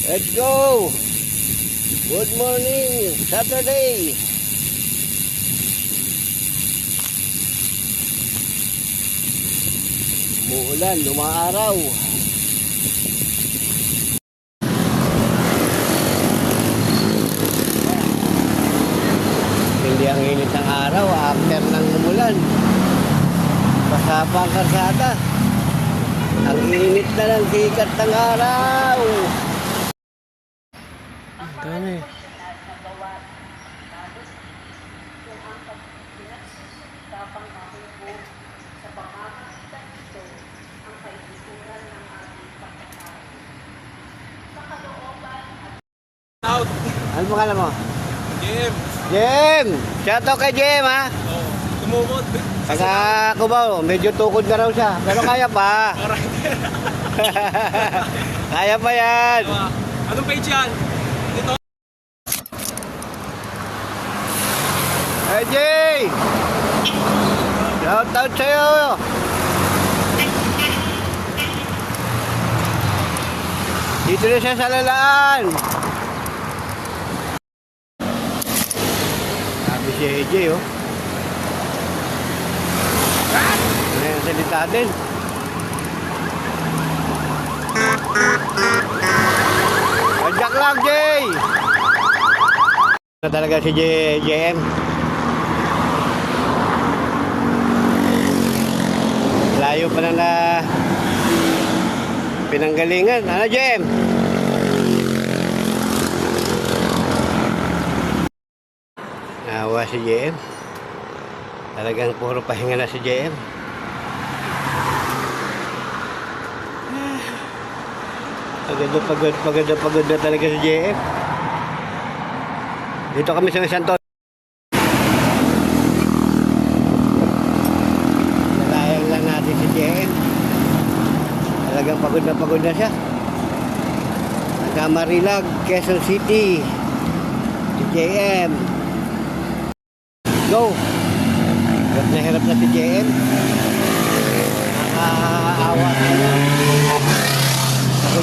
Let's go! Good morning, Saturday! Umuulan, lumaaraw. Hindi ang init ng araw after ng umulan. Basa pa ang karsada. Ang init na ng sikat ng araw. Dami. Out. Ano pangalan mo? Jem. Jem! Shoutout kay Jem, ha? Oh, tumumot. Taga Cubao, medyo tukod na raw siya. Pero kaya pa. Kaya pa yan. Anong page yan? Dito. Hey, Jay! Shoutout sa'yo. Dito na siya sa lalaan. Sabi si AJ, oh. Ngayon salita din. Ajak lang, Jay! Na talaga si JM. Layo pa na pinanggalingan. Ano, JM? Nawa si JM. Talagang puro pahinga na si JM. Pagod na talaga si JM. Dito kami sa Santo. Nalayang lang natin si JM. Talagang pagod na siya. Marilag, Quezon City. Si JM. Go! Hirap na si JM. Nakakaawa na yan.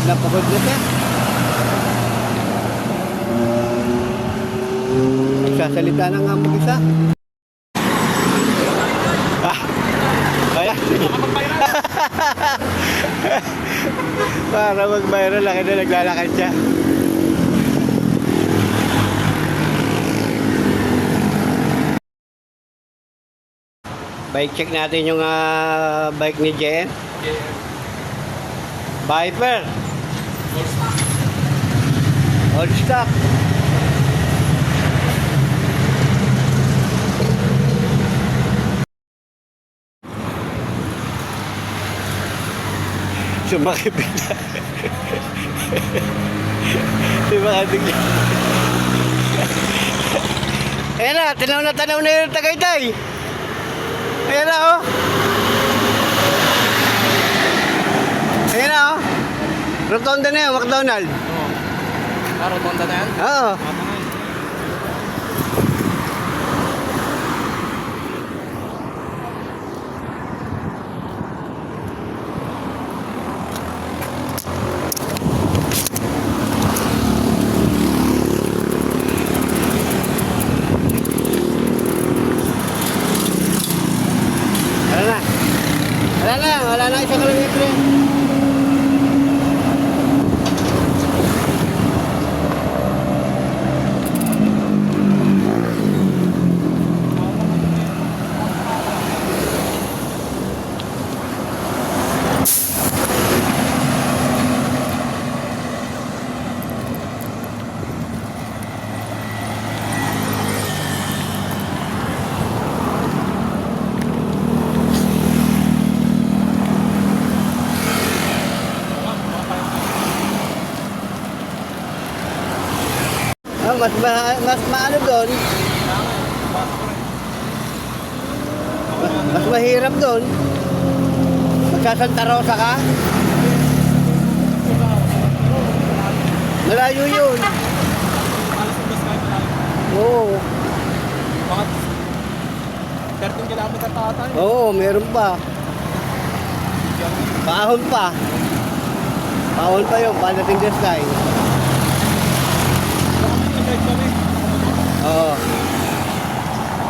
Pagod na siya. Nagsasalita na nga mag-isa. Kaya? Para mag-viral lang na naglalakad siya. Bike check natin yung bike ni JM. Viper. Old stock. Sumakit bigla. Sumakit bigla. Ayan na, tanaw na yung Tagaytay. Ayan na, oh. Ayan na, oh. Rotonda na yun, McDonald. Ah, rotonda na yan? Oo. Wala na isang kilometro. Mas maano doon. Mas mahirap doon. Magsa-Santa Rosa ka? Malayo yun. Oo. Mga 13 kilometer tatay. Oo, meron pa. Paahon pa. Paahon pa yun, padating the sky.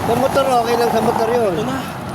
Sa motor, okay lang sa motor yun. Ito na.